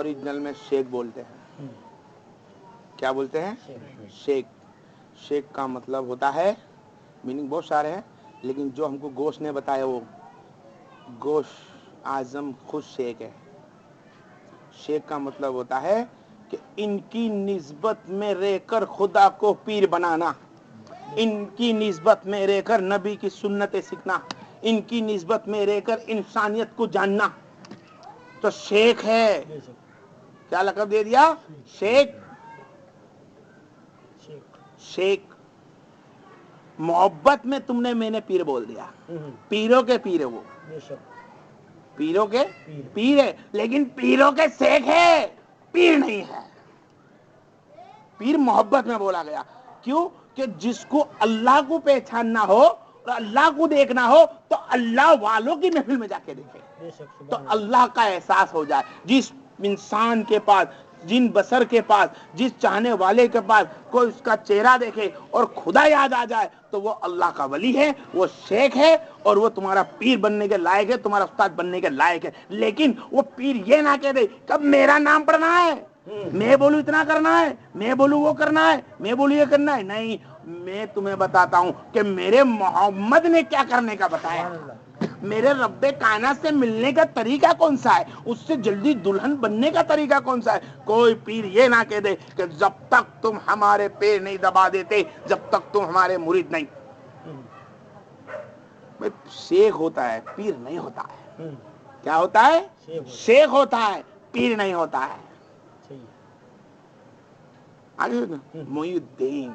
Original میں شیخ بولتے ہیں. کیا بولتے ہیں؟ شیخ. شیخ کا مطلب ہوتا ہے، میننگ بہت سارے ہیں، لیکن جو ہم کو گوش نے بتایا وہ گوش اعظم خود شیخ ہے. شیخ کا مطلب ہوتا ہے کہ ان کی نسبت میں رہ کر خدا کو پیر بنانا، ان کی نسبت میں رہ کر نبی کی سنتیں سیکھنا، ان کی نسبت میں رہ کر انسانیت کو جاننا، تو شیخ ہے. کیا لقب دے دیا؟ شیخ. شیخ محبت میں تم نے میں نے پیر بول دیا. پیروں کے پیر ہے وہ، پیروں کے پیر ہے، لیکن پیروں کے شیخ ہے، پیر نہیں ہے. پیر محبت میں بولا گیا. کیوں؟ کہ جس کو اللہ کو پہچاننا ہو اور اللہ کو دیکھنا ہو تو اللہ والوں کی محفل میں جا کے دیکھے تو اللہ کا احساس ہو جائے. جس انسان کے پاس، جن بشر کے پاس، جس چاہنے والے کے پاس کوئی اس کا چہرہ دیکھے اور خدا یاد آ جائے تو وہ اللہ کا ولی ہے، وہ شیخ ہے، اور وہ تمہارا پیر بننے کے لائق ہے، تمہارا استاد بننے کے لائق ہے. لیکن وہ پیر یہ نہ کہہ دے کب میرا نام پڑھنا ہے، میں بولوں اتنا کرنا ہے، میں بولوں وہ کرنا ہے، میں بولوں یہ کرنا ہے. نہیں، میں تمہیں بتاتا ہوں کہ میرے محمد نے کیا کرنے کا بتایا، میرے رب کائنات سے ملنے کا طریقہ کون سا ہے، اس سے جلدی دلہن بننے کا طریقہ کون سا ہے. کوئی پیر یہ نہ کہہ دے کہ جب تک تم ہمارے پیر نہیں دبا دیتے، جب تک تم ہمارے مرید نہیں. شیخ ہوتا ہے، پیر نہیں ہوتا ہے. کیا ہوتا ہے؟ شیخ ہوتا ہے، پیر نہیں ہوتا ہے. آگے محی الدین.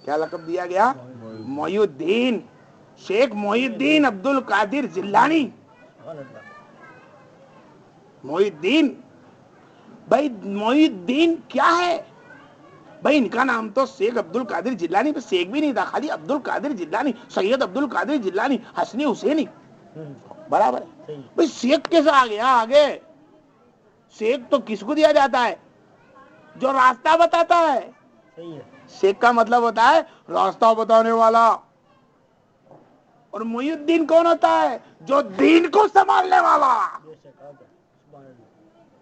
کیا لقب دیا گیا؟ محی الدین. شیخ محی الدین عبد القادر جیلانی. محی الدین. بھائی محی الدین کیا ہے؟ بھائی ان کا نام تو شیخ عبد القادر جیلانی، پہ شیخ بھی نہیں تھا، خالی عبد القادر جیلانی، سید عبد القادر جیلانی، حسنی حسینی برابر ہے. بھائی شیخ کیسے آ گیا آگے؟ شیخ تو کس کو دیا جاتا ہے؟ جو راستہ بتاتا ہے. شیخ کا مطلب ہوتا ہے راستہ بتانے والا. اور محی الدین کون ہوتا ہے؟ جو دین کو سنبھالنے والا.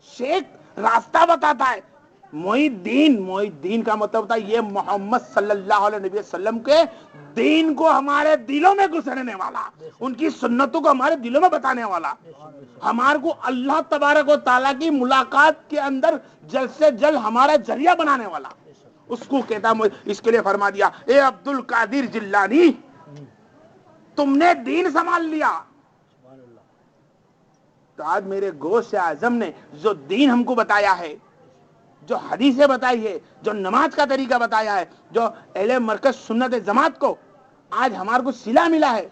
شیخ راستہ بتاتا ہے. محی الدین کا مطلب ہوتا ہے یہ محمد صلی اللہ علیہ وسلم کے دین کو ہمارے دلوں میں گھسنے والا، ان کی سنتوں کو ہمارے دلوں میں بتانے والا، ہمارے کو اللہ تبارک و تعالیٰ کی ملاقات کے اندر جلد سے جلد ہمارا ذریعہ بنانے والا. اس کو کہتا ہے. اس کے لیے فرما دیا اے عبد القادر جیلانی تم نے دین سنبھال لیا. تو آج میرے گوشت اعظم نے جو دین ہم کو بتایا ہے، جو حدیثیں بتائی ہے، جو نماز کا طریقہ بتایا ہے، جو اہل مرکز سنت جماعت کو آج ہمارے کو صلہ ملا ہے،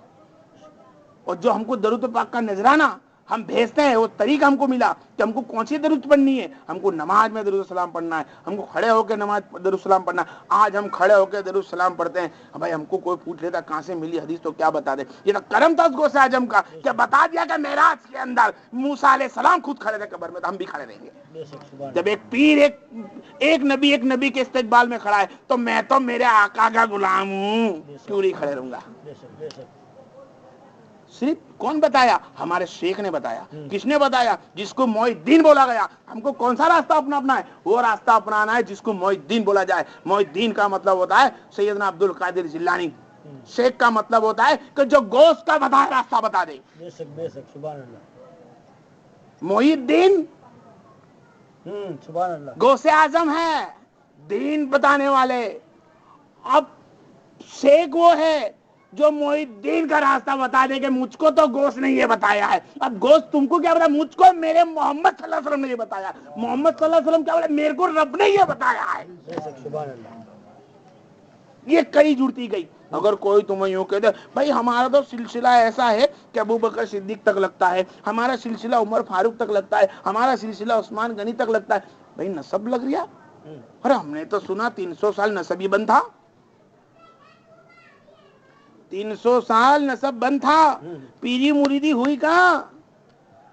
اور جو ہم کو درود پاک کا نذرانہ ہم بھیجتے ہیں وہ طریقہ ہم کو ملا کہ ہم کو کون سی درود پڑھنی ہے. ہم کو نماز میں درود السلام پڑھنا ہے، ہم کو کھڑے ہو کے نماز درود السلام پڑھنا ہے. آج ہم کھڑے ہو کے درود السلام پڑھتے ہیں. بھائی ہم کو کوئی پوچھ لیتا کہاں سے ملی حدیث تو کیا بتا دے. یہ تو کرم تھا اس گوشت اعظم کا کہ بتا دیا کہ معراج کے اندر موسیٰ علیہ السلام خود کھڑے تھے قبر میں، تو ہم بھی کھڑے رہیں گے. جب ایک پیر ایک نبی کے استقبال میں کھڑا ہے تو میں تو میرے آقا کا غلام ہوں، کیوں نہیں کھڑے رہوں گا. صرف کون بتایا؟ ہمارے شیخ نے بتایا. کس نے بتایا؟ جس کو محی الدین بولا گیا. ہم کو کون سا راستہ اپنا ہے؟ وہ راستہ اپنانا ہے جس کو محی الدین بولا جائے. محی الدین کا مطلب ہوتا ہے سیدنا عبد القادر جیلانی. شیخ کا مطلب ہوتا ہے کہ جو گوشت کا بتایا راستہ بتا دے. محی الدین گوشت اعظم ہے، دین بتانے والے. اب شیخ وہ ہے جو محی الدین کا راستہ بتا دے کہ مجھ کو تو گوشت نے یہ بتایا ہے. اب گوشت تم کو کیا بتا؟ مجھ کو میرے محمد صلی اللہ علیہ وسلم نے یہ بتایا. محمد صلی اللہ علیہ وسلم کیا بولے؟ میرے کو رب نے یہ بتایا ہے. یہ کئی جڑتی گئی. اگر کوئی تمہیں یوں کہہ دے بھائی ہمارا تو سلسلہ ایسا ہے کہ ابو بکر صدیق تک لگتا ہے، ہمارا سلسلہ عمر فاروق تک لگتا ہے، ہمارا سلسلہ عثمان غنی تک لگتا ہے. بھائی نسب لگ رہا. ارے ہم نے تو سنا 300 سال نسبی بند تھا، 300 سال نسب بند تھا. پیری مریدی ہوئی کہاں؟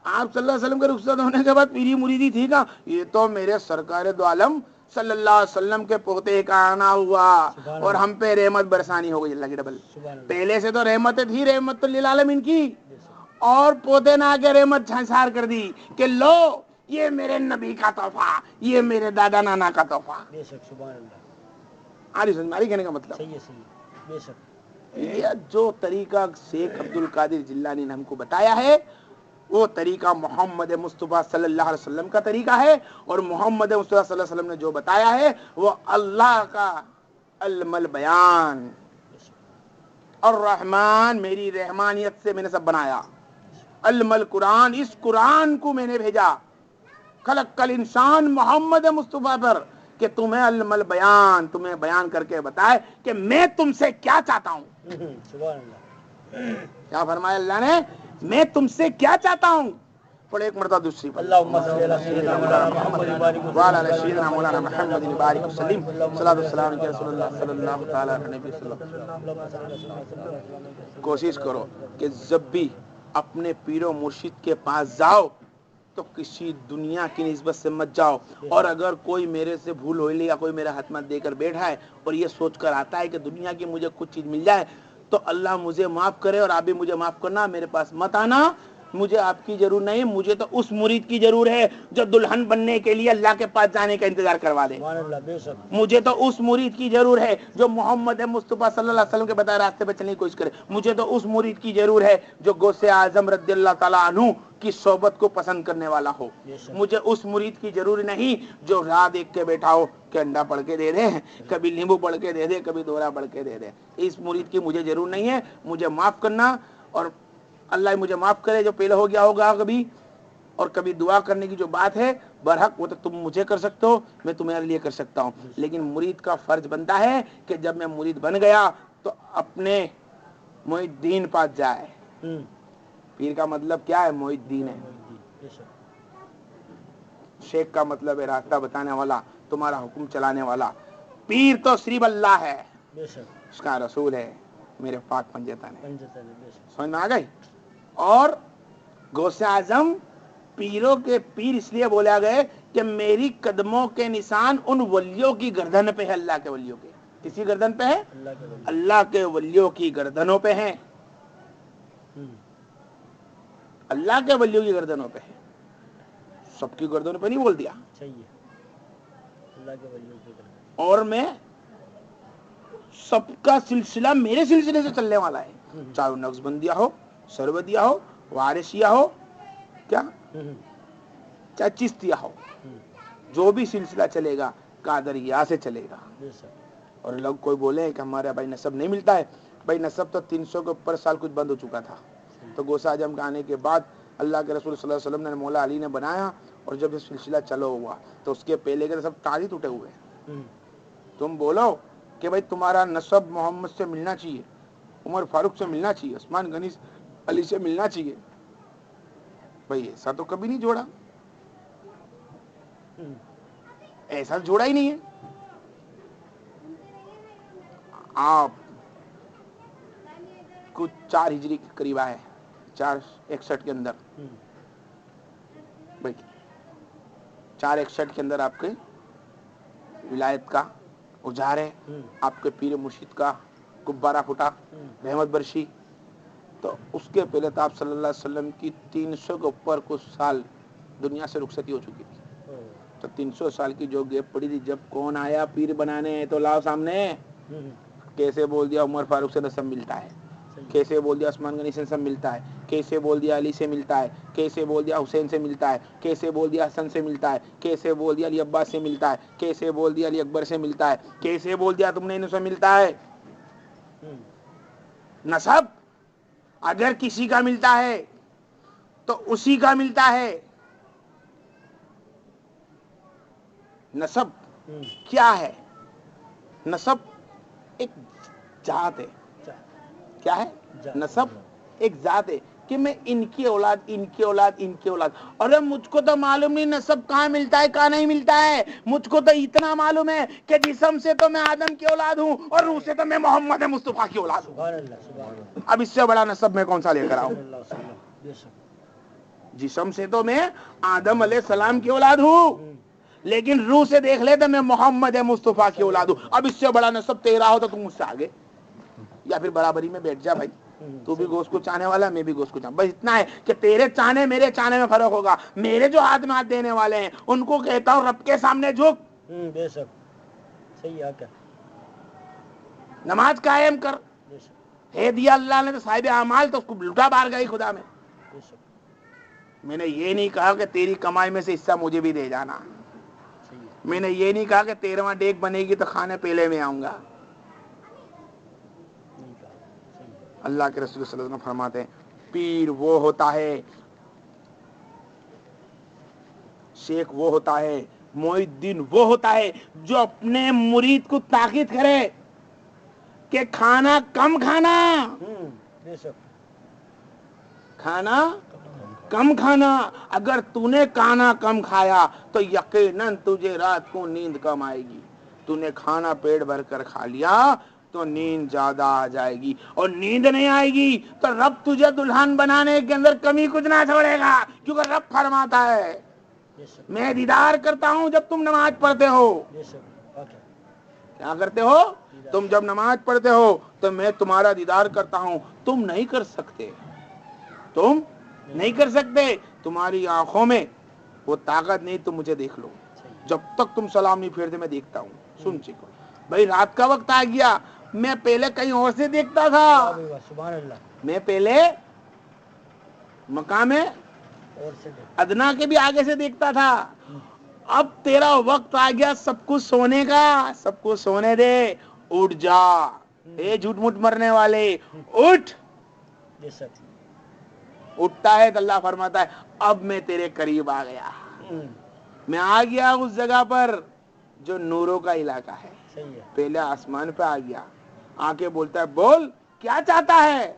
آپ صلی اللہ علیہ وسلم کے رخصت ہونے کے بعد پیری مریدی تھی کہاں؟ یہ تو میرے سرکار دو عالم صلی اللہ علیہ وسلم کے پوتے کا آنا ہوا اور ہم پہ رحمت برسانی ہو گئی. اللہ کی ڈبل. پہلے سے تو رحمتیں تھی، رحمت للعالمین کی، اور پوتے نے آ کے رحمت چھنسار کر دی کہ لو یہ میرے نبی کا تحفہ, یہ میرے دادا نانا کا تحفہ. بے شک, سبحان اللہ. آری سمجھ ماری کہنے کا مطلب صحیح ہے, صحیح, بے شک. یہ جو طریقہ شیخ عبد القادر جیلانی نے ہم کو بتایا ہے وہ طریقہ محمد مصطفیٰ صلی اللہ علیہ وسلم کا طریقہ ہے, اور محمد مصطفیٰ صلی اللہ علیہ وسلم نے جو بتایا ہے وہ اللہ کا علم البیان. اور رحمان, میری رحمانیت سے میں نے سب بنایا. علم القرآن, اس قرآن کو میں نے بھیجا خلق الانسان محمد مصطفیٰ پر کہ تمہیں علم البیان, تمہیں بیان کر کے بتائے کہ میں تم سے کیا چاہتا ہوں. سبحان اللہ. کیا فرمایا اللہ نے, میں تم سے کیا چاہتا ہوں. پڑھے ایک مرتبہ دوسری پر اللہم صلی علی سیدنا مولانا محمد وعلی آل سیدنا مولانا محمد بارک وسلم. صلاۃ والسلام علی رسول اللہ صلی اللہ تعالی علیہ وسلم. کوشش کرو کہ جب بھی اپنے پیر و مرشد کے پاس جاؤ تو کسی دنیا کی نسبت سے مت جاؤ. اور اگر کوئی میرے سے بھول ہو لی یا کوئی میرا ہاتھ مت دے کر بیٹھا ہے اور یہ سوچ کر آتا ہے کہ دنیا کی مجھے کچھ چیز مل جائے تو اللہ مجھے معاف کرے اور آپ بھی مجھے معاف کرنا, میرے پاس مت آنا. مجھے آپ کی ضرور نہیں, مجھے تو اس مرید کی ضرور ہے جو دلہن بننے کے لیے اللہ کے پاس جانے کا انتظار کروا دے. مجھے تو اس مرید کی ضرور ہے جو محمد مصطفیٰ صلی اللہ علیہ وسلم کے بتائے راستے پہ چلنے کی کوشش کرے. مجھے تو اس مرید کی ضرور ہے جو غوث اعظم رضی اللہ تعالیٰ عنہ کی صحبت کو پسند کرنے والا ہو. مجھے اس مرید کی ضرور نہیں جو راہ دیکھ کے بیٹھا ہو کہ انڈا پڑھ کے دے دے, کبھی لیمبو پڑھ کے دے دے, کبھی دورا پڑھ کے دے دے. اس مرید کی مجھے ضرور نہیں ہے. مجھے معاف کرنا, اور اللہ مجھے معاف کرے جو پہلے ہو گیا ہوگا کبھی. اور کبھی دعا کرنے کی جو بات ہے برحق وہ تو تم مجھے کر سکتے ہو, میں تمہارے لیے کر سکتا ہوں. لیکن مرید کا فرض بنتا ہے کہ جب میں مرید بن گیا تو اپنے محی الدین پاس جائے. پیر کا مطلب کیا ہے؟ محی الدین ہے. شیخ کا مطلب ہے راستہ بتانے والا, تمہارا حکم چلانے والا. پیر تو صرف اللہ ہے, اس کا رسول ہے میرے پاک پنجتن ہے. سمجھ میں آ گئی. اور غوث اعظم پیروں کے پیر اس لیے بولا گئے کہ میری قدموں کے نشان ان ولیوں کی گردن پہ ہے. اللہ کے ولیوں کے, کسی گردن پہ ہے؟ اللہ کے ولیوں کی گردنوں پہ ہیں. اللہ کے ولیوں کی گردنوں پہ ہے, سب کی گردنوں پہ نہیں بول دیا. اور میں سب کا سلسلہ میرے سلسلے سے چلنے والا ہے, چاہے نقش بندیہ ہو, سرودیہ ہو, وارثیہ ہو, کیا چاہے چشتیہ ہو, جو بھی سلسلہ چلے گا قادریہ سے چلے گا. اور لوگ کوئی بولے کہ ہمارا بھائی نسب نہیں ملتا ہے, بھائی نسب تو 300 کے اوپر سال کچھ بند ہو چکا تھا. تو غوث اعظم کا آنے کے بعد اللہ کے رسول صلی اللہ علیہ وسلم نے مولا علی نے بنایا, اور جب یہ سلسلہ چلو ہوا تو اس کے پہلے کے سب تاج ٹوٹے ہوئے. تم بولو کہ بھائی تمہارا نسب محمد سے ملنا چاہیے, عمر فاروق سے ملنا چاہیے, عثمان غنی علی سے ملنا چاہیے. بھائی ایسا تو کبھی نہیں جوڑا, ایسا جوڑا ہی نہیں ہے. آپ کچھ 4 ہجری کے قریب آئے, 461 کے اندر. بھائی 461 کے اندر آپ کے ولایت کا اجہار ہے, آپ کے پیر مرشد کا گبارہ پھوٹا, رحمت برشی. تو اس کے پہلے تو آپ صلی اللہ علیہ وسلم کی 300 کے اوپر کچھ سال دنیا سے رخصتی ہو چکی تھی. تو 300 سال کی جو گیپ پڑی تھی, جب کون آیا پیر بنانے تو لاؤ سامنے. کیسے بول دیا عمر فاروق سے نسب ملتا ہے, کیسے بول دیا عثمان غنی سے نسب ملتا ہے, کیسے بول دیا علی سے ملتا ہے, کیسے بول دیا حسین سے ملتا ہے, کیسے بول دیا حسن سے ملتا ہے, کیسے بول دیا علی عباس سے ملتا ہے, کیسے بول دیا علی اکبر سے ملتا ہے, کیسے بول دیا تم نے ان سے ملتا ہے. نسب اگر کسی کا ملتا ہے تو اسی کا ملتا ہے. نسب کیا ہے؟ نسب ایک ذات ہے. کیا ہے نسب؟ ایک ذات ہے کہ میں ان کی اولاد, ان کی اولاد, ان کی اولاد. ارے مجھ کو تو معلوم نہیں نسب کہاں ملتا ہے کہاں نہیں ملتا ہے. مجھ کو تو اتنا معلوم ہے کہ جسم سے تو میں آدم کی اولاد ہوں اور روح سے تو میں محمد مصطفیٰ کی اولاد ہوں. اب اس سے بڑا نسب میں کون سا لے کر آؤں؟ جسم سے تو میں آدم علیہ السلام کی اولاد ہوں, لیکن روح سے دیکھ لے تو میں محمد مصطفیٰ کی اولاد ہوں. اب اس سے بڑا نسب تیرا ہو تو تم مجھ سے آگے, یا پھر برابری میں بیٹھ جا بھائی. تو بھی گوشت کو چاہنے والا, میں بھی گوشت کو چاہنے, بس اتنا ہے کہ تیرے چاہنے میرے چاہنے میں فرق ہوگا. میرے جو ہاتھ میں ہاتھ دینے والے ہیں ان کو کہتا ہوں رب کے سامنے جھک, بے شک صحیح ہے. کیا نماز قائم کر. بے شک ہے دیا اللہ نے تو صاحب اعمال, تو اس کو لٹا بار گئی خدا میں. بے شک میں نے یہ نہیں کہا کہ تیری کمائی میں سے حصہ مجھے بھی دے جانا. صحیح ہے. میں نے یہ نہیں کہا کہ 13واں ڈیک بنے گی تو کھانے پیلے میں آؤں گا. نہیں کہا. صحیح ہے. اللہ کے رسول صلی اللہ علیہ وسلم فرماتے ہیں پیر وہ ہوتا ہے, شیخ وہ ہوتا ہے, معین الدین وہ ہوتا ہے جو اپنے مرید کو تاکید کرے کہ کھانا کم کھانا, بے شک کھانا کم کھانا. اگر تو نے کھانا کم کھایا تو یقیناً تجھے رات کو نیند کم آئے گی. تو نے کھانا پیٹ بھر کر کھا لیا تو نیند زیادہ آ جائے گی, اور نیند نہیں آئے گی تو رب تجھے دلہن بنانے کے اندر کمی کچھ نہ چھوڑے گا, کیونکہ رب فرماتا ہے بے شک میں دیدار کرتا ہوں جب تم نماز پڑھتے ہو. بے شک. واقعہ کیا کرتے ہو تم جب نماز پڑھتے ہو تو میں تمہارا دیدار کرتا ہوں. تم نہیں کر سکتے, تم نہیں کر سکتے, تمہاری آنکھوں میں وہ طاقت نہیں. تم مجھے دیکھ لو, جب تک تم سلام نہیں پھیرتے میں دیکھتا ہوں. سن چکو بھائی, رات کا وقت آ گیا, میں پہلے کہیں اور سے دیکھتا تھا, سبحان اللہ. میں پہلے مقام اور سے ادنا کے بھی آگے سے دیکھتا تھا. اب تیرا وقت آ گیا سب کچھ سونے کا, سب کچھ سونے دے, اٹھ جا. اے جھوٹ موٹ مرنے والے اٹھ. بے شک اٹھتا ہے تو اللہ فرماتا ہے اب میں تیرے قریب آ گیا, میں آ گیا اس جگہ پر جو نوروں کا علاقہ ہے. صحیح ہے. پہلے آسمان پہ آ گیا, آ کے بولتا ہے بول کیا چاہتا ہے.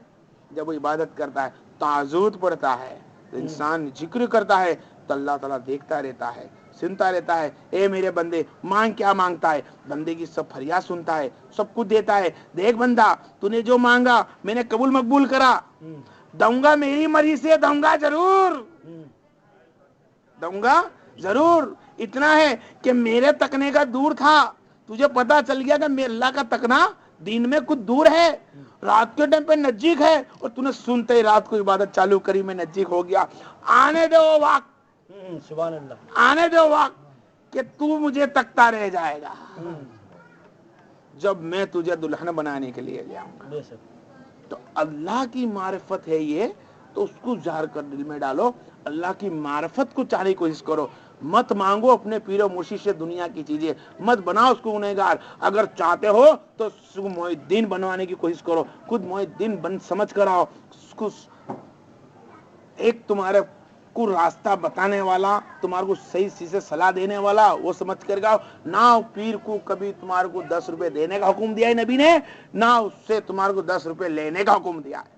جب وہ عبادت کرتا ہے, تعزود پڑھتا ہے, انسان ذکر کرتا ہے تو اللہ تعالیٰ دیکھتا رہتا ہے, سنتا رہتا ہے. اے میرے بندے مانگ کیا مانگتا ہے, بندے کی سب فریاد سنتا ہے, سب کچھ دیتا ہے. دیکھ بندہ تو نے جو مانگا میں نے قبول مقبول کرا, دوں گا میری مرضی سے, دوں گا ضرور, دوں گا ضرور. اتنا ہے کہ میرے تکنے کا دور تھا, تجھے پتا چل گیا کہ میرے اللہ کا تکنا دن میں کچھ دور ہے, رات کے ٹائم پہ نزدیک ہے, اور تو نے سنتے ہی رات کو عبادت چالو کری, میں نزدیک ہو گیا. آنے دو وہ وقت, سبحان اللہ. آنے دو وقت کہ تو مجھے تکتا رہ جائے گا جب میں تجھے دلہن بنانے کے لیے لے آؤں گا. بے شک تو اللہ کی معرفت ہے یہ, تو اس کو ظاہر کر دل میں ڈالو. اللہ کی معرفت کو چاہنے کی کوشش کرو, مت مانگو اپنے پیر و مرشد سے دنیا کی چیزیں, مت بناؤ اس کو گنہگار. اگر چاہتے ہو تو اس کو معین الدین بنوانے کی کوشش کرو, خود معین الدین بن سمجھ کر آؤ. اس کو ایک تمہارے کو راستہ بتانے والا, تمہارے کو صحیح چیزیں صلاح دینے والا, وہ سمجھ کر گاؤ. نہ پیر کو کبھی تمہارے کو 10 روپے دینے کا حکم دیا ہے نبی نے, نہ اس سے تمہارے کو 10 روپے لینے کا حکم دیا ہے.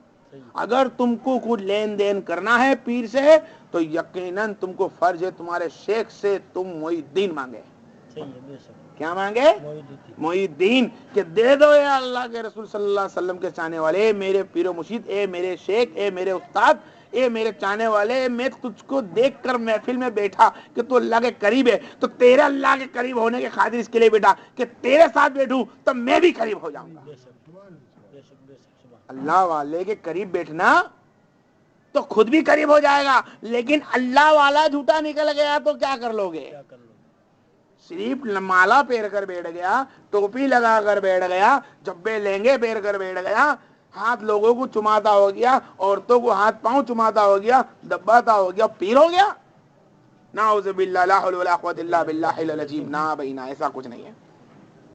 اگر تم کو کچھ لین دین کرنا ہے پیر سے تو یقیناً تم کو فرض ہے تمہارے شیخ سے تم معین الدین مانگے. کیا مانگے؟ معین الدین, کہ دے دو اے اللہ کے رسول صلی اللہ علیہ وسلم کے چاہنے والے, اے میرے پیر و مرشد, اے میرے شیخ, اے میرے استاد, اے میرے چاہنے والے, میں تجھ کو دیکھ کر محفل میں بیٹھا کہ تو اللہ کے قریب ہے, تو تیرے اللہ کے قریب ہونے کے خاطر اس کے لیے بیٹھا کہ تیرے ساتھ بیٹھوں تو میں بھی قریب ہو جاؤں گا. اللہ والے کے قریب بیٹھنا تو خود بھی قریب ہو جائے گا, لیکن اللہ والا جھوٹا نکل گیا تو کیا کر لو گے؟ صرف مالا پہن کر بیٹھ گیا, ٹوپی لگا کر بیٹھ گیا, جبے لہنگے پہن کر بیٹھ گیا, ہاتھ لوگوں کو چماتا ہو گیا, عورتوں کو ہاتھ پاؤں چماتا ہو گیا, دباتا ہو گیا, پیر ہو گیا. نعوذ باللہ, لا حول ولا قوت الا باللہ العظیم. نہ بھائی نہ, ایسا کچھ نہیں ہے.